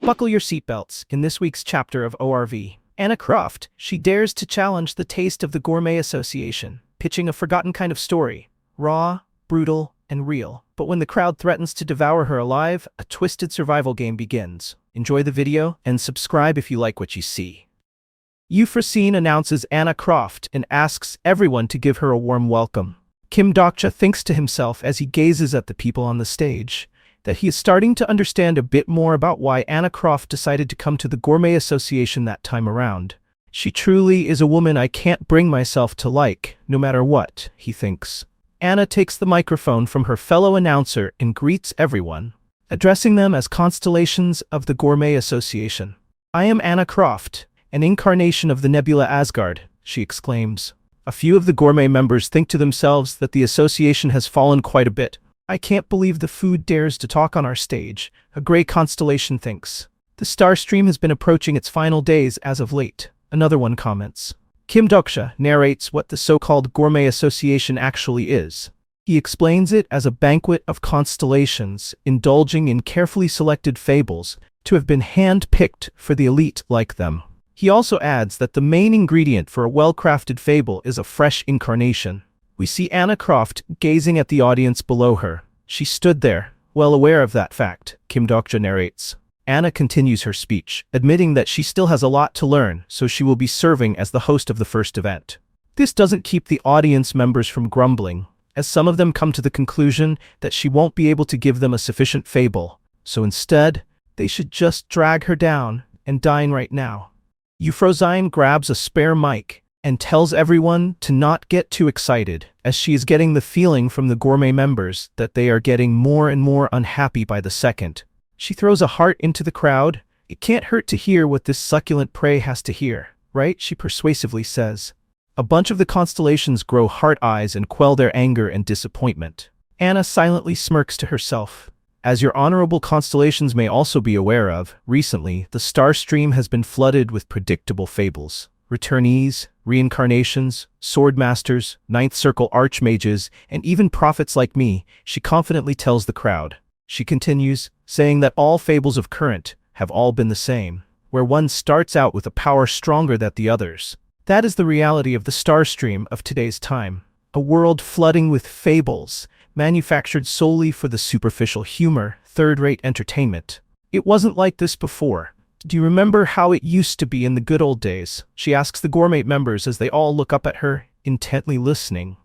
Buckle your seatbelts. In this week's chapter of ORV, Anna Croft, she dares to challenge the taste of the Gourmet Association, pitching a forgotten kind of story, raw, brutal, and real. But when the crowd threatens to devour her alive, a twisted survival game begins. Enjoy the video and subscribe if you like what you see. Euphrosyne announces Anna Croft and asks everyone to give her a warm welcome. Dokja thinks to himself as he gazes at the people on the stage that he is starting to understand a bit more about why Anna Croft decided to come to the Gourmet Association that time around. She truly is a woman I can't bring myself to like, no matter what, he thinks. Anna takes the microphone from her fellow announcer and greets everyone, addressing them as constellations of the Gourmet Association. "I am Anna Croft, an incarnation of the Nebula Asgard," she exclaims. A few of the Gourmet members think to themselves that the association has fallen quite a bit. "I can't believe the food dares to talk on our stage," a gray constellation thinks. "The star stream has been approaching its final days as of late," another one comments. Dokja narrates what the so-called Gourmet Association actually is. He explains it as a banquet of constellations, indulging in carefully selected fables to have been hand-picked for the elite like them. He also adds that the main ingredient for a well-crafted fable is a fresh incarnation. We see Anna Croft gazing at the audience below her. She stood there, well aware of that fact, Dokja narrates. Anna continues her speech, admitting that she still has a lot to learn, so she will be serving as the host of the first event. This doesn't keep the audience members from grumbling, as some of them come to the conclusion that she won't be able to give them a sufficient fable, so instead, they should just drag her down and dine right now. Euphrosyne grabs a spare mic and tells everyone to not get too excited, as she is getting the feeling from the Gourmet members that they are getting more and more unhappy by the second. She throws a heart into the crowd. "It can't hurt to hear what this succulent prey has to hear, right?" she persuasively says. A bunch of the constellations grow heart eyes and quell their anger and disappointment. Anna silently smirks to herself. As your honorable constellations may also be aware of, recently, the star stream has been flooded with predictable fables. Returnees, reincarnations, swordmasters, ninth circle archmages, and even prophets like me, she confidently tells the crowd. She continues, saying that all fables of current have all been the same, where one starts out with a power stronger than the others. That is the reality of the star stream of today's time. A world flooding with fables, manufactured solely for the superficial humor, third-rate entertainment. It wasn't like this before. "Do you remember how it used to be in the good old days?" she asks the Gourmet members as they all look up at her, intently listening.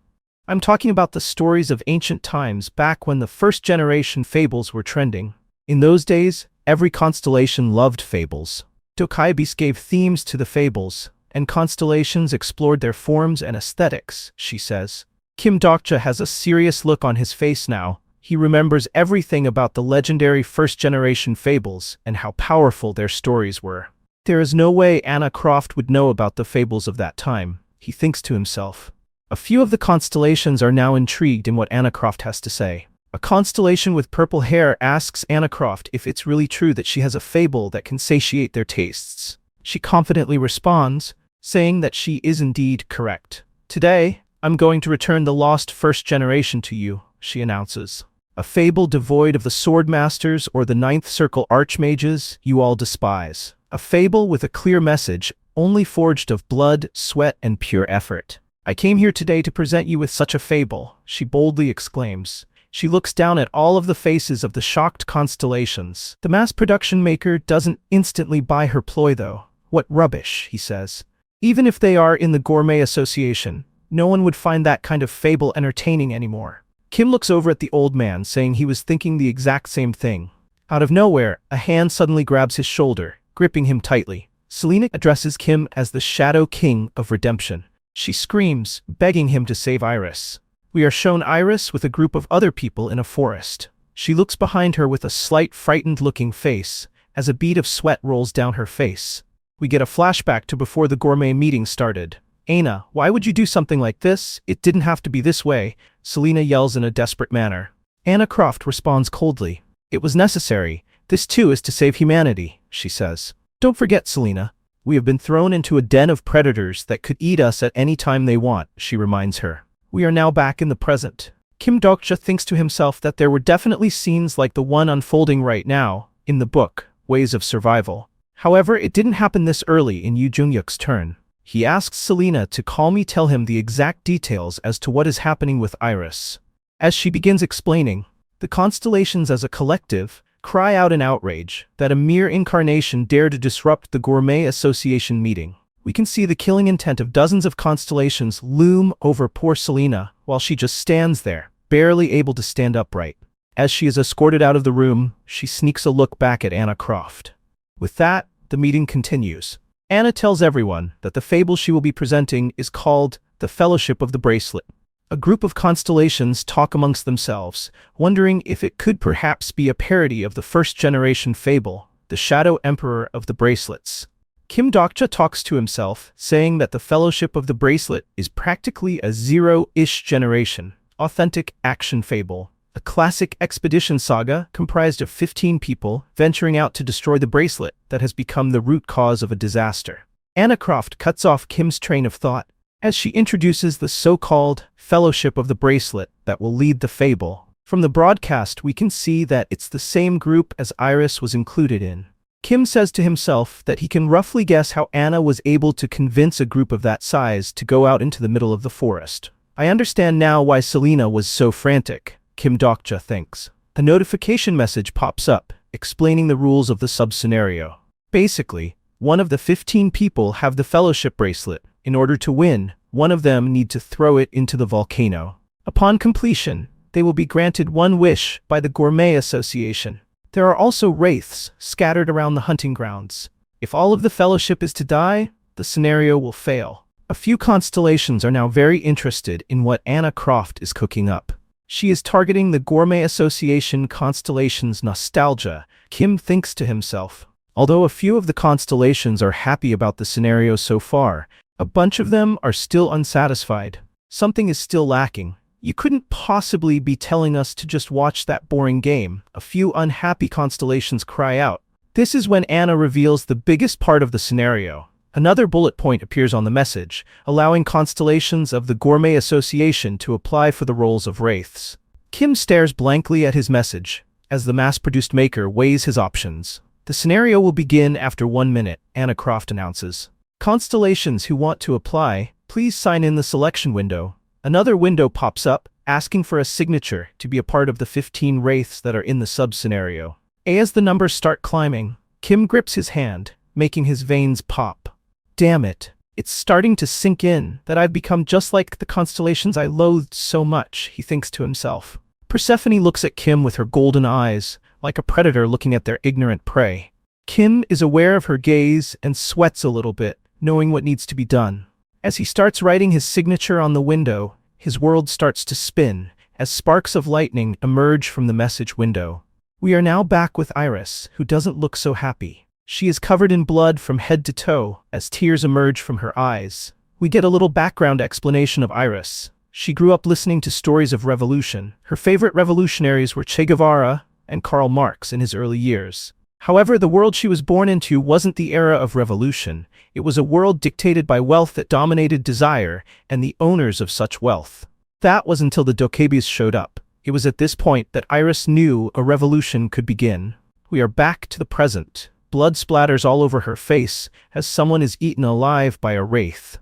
"I'm talking about the stories of ancient times, back when the first-generation fables were trending. In those days, every constellation loved fables. Dokja gave themes to the fables, and constellations explored their forms and aesthetics," she says. Dokja has a serious look on his face now. He remembers everything about the legendary first-generation fables and how powerful their stories were. There is no way Anna Croft would know about the fables of that time, he thinks to himself. A few of the constellations are now intrigued in what Anna Croft has to say. A constellation with purple hair asks Anna Croft if it's really true that she has a fable that can satiate their tastes. She confidently responds, saying that she is indeed correct. "Today, I'm going to return the lost first generation to you," she announces. "A fable devoid of the swordmasters or the ninth circle archmages you all despise. A fable with a clear message, only forged of blood, sweat, and pure effort. I came here today to present you with such a fable," she boldly exclaims. She looks down at all of the faces of the shocked constellations. The mass production maker doesn't instantly buy her ploy though. "What rubbish," he says. "Even if they are in the Gourmet Association, no one would find that kind of fable entertaining anymore." Kim looks over at the old man, saying he was thinking the exact same thing. Out of nowhere, a hand suddenly grabs his shoulder, gripping him tightly. Selena addresses Kim as the Shadow King of Redemption. She screams, begging him to save Iris. We are shown Iris with a group of other people in a forest. She looks behind her with a slight frightened-looking face, as a bead of sweat rolls down her face. We get a flashback to before the Gourmet meeting started. "Anna, why would you do something like this? It didn't have to be this way," Selena yells in a desperate manner. Anna Croft responds coldly. "It was necessary. This too is to save humanity," she says. "Don't forget, Selena, we have been thrown into a den of predators that could eat us at any time they want," she reminds her. We are now back in the present. Dokja thinks to himself that there were definitely scenes like the one unfolding right now, in the book, ways of survival. However, it didn't happen this early in Yu Jungyuk's turn. He asks Selena to calmly tell him the exact details as to what is happening with Iris. As she begins explaining, the constellations as a collective cry out in outrage that a mere incarnation dare to disrupt the Gourmet Association meeting. We can see the killing intent of dozens of constellations loom over poor Selena while she just stands there, barely able to stand upright. As she is escorted out of the room, she sneaks a look back at Anna Croft. With that, the meeting continues. Anna tells everyone that the fable she will be presenting is called The Fellowship of the Bracelet. A group of constellations talk amongst themselves, wondering if it could perhaps be a parody of the first-generation fable, The Shadow Emperor of the Bracelets. Kim Dokja talks to himself, saying that the Fellowship of the Bracelet is practically a zero-ish generation, authentic action fable. A classic expedition saga comprised of 15 people venturing out to destroy the bracelet that has become the root cause of a disaster. Anna Croft cuts off Kim's train of thought as she introduces the so-called Fellowship of the Bracelet that will lead the fable. From the broadcast, we can see that it's the same group as Iris was included in. Kim says to himself that he can roughly guess how Anna was able to convince a group of that size to go out into the middle of the forest. I understand now why Selena was so frantic, Kim Dokja thinks. A notification message pops up, explaining the rules of the sub-scenario. Basically, one of the 15 people have the Fellowship Bracelet. In order to win, one of them need to throw it into the volcano. Upon completion, they will be granted one wish by the Gourmet Association. There are also wraiths scattered around the hunting grounds. If all of the Fellowship is to die, the scenario will fail. A few constellations are now very interested in what Anna Croft is cooking up. She is targeting the Gourmet Association constellation's nostalgia, Kim thinks to himself. Although a few of the constellations are happy about the scenario so far, a bunch of them are still unsatisfied. Something is still lacking. You couldn't possibly be telling us to just watch that boring game, a few unhappy constellations cry out. This is when Anna reveals the biggest part of the scenario. Another bullet point appears on the message, allowing constellations of the Gourmet Association to apply for the roles of wraiths. Kim stares blankly at his message, as the mass-produced maker weighs his options. The scenario will begin after 1 minute, Anna Croft announces. Constellations who want to apply, please sign in the selection window. Another window pops up, asking for a signature to be a part of the 15 wraiths that are in the sub-scenario. As the numbers start climbing, Kim grips his hand, making his veins pop. Damn it, it's starting to sink in that I've become just like the constellations I loathed so much, he thinks to himself. Persephone looks at Kim with her golden eyes, like a predator looking at their ignorant prey. Kim is aware of her gaze and sweats a little bit, knowing what needs to be done. As he starts writing his signature on the window, his world starts to spin, as sparks of lightning emerge from the message window. We are now back with Iris, who doesn't look so happy. She is covered in blood from head to toe, as tears emerge from her eyes. We get a little background explanation of Iris. She grew up listening to stories of revolution. Her favorite revolutionaries were Che Guevara and Karl Marx in his early years. However, the world she was born into wasn't the era of revolution. It was a world dictated by wealth that dominated desire and the owners of such wealth. That was until the Dokebis showed up. It was at this point that Iris knew a revolution could begin. We are back to the present. Blood splatters all over her face as someone is eaten alive by a wraith.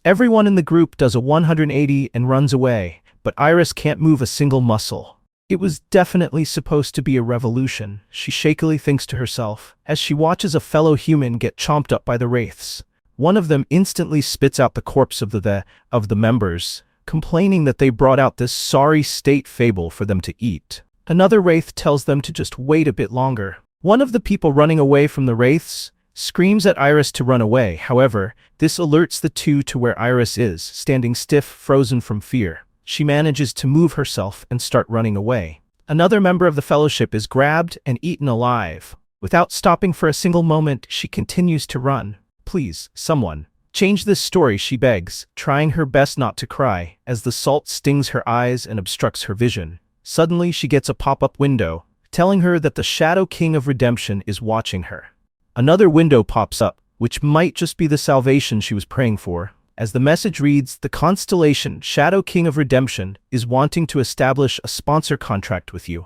Everyone in the group does a 180 and runs away, but Iris can't move a single muscle. It was definitely supposed to be a revolution, she shakily thinks to herself, as she watches a fellow human get chomped up by the wraiths. One of them instantly spits out the corpse of the members, complaining that they brought out this sorry state fable for them to eat. Another wraith tells them to just wait a bit longer. One of the people running away from the wraiths screams at Iris to run away. However, this alerts the two to where Iris is, standing stiff, frozen from fear. She manages to move herself and start running away. Another member of the Fellowship is grabbed and eaten alive. Without stopping for a single moment, she continues to run. Please, someone, change this story, she begs, trying her best not to cry, as the salt stings her eyes and obstructs her vision. Suddenly, she gets a pop-up window, telling her that the Shadow King of Redemption is watching her. Another window pops up, which might just be the salvation she was praying for. As the message reads, the constellation Shadow King of Redemption is wanting to establish a sponsor contract with you.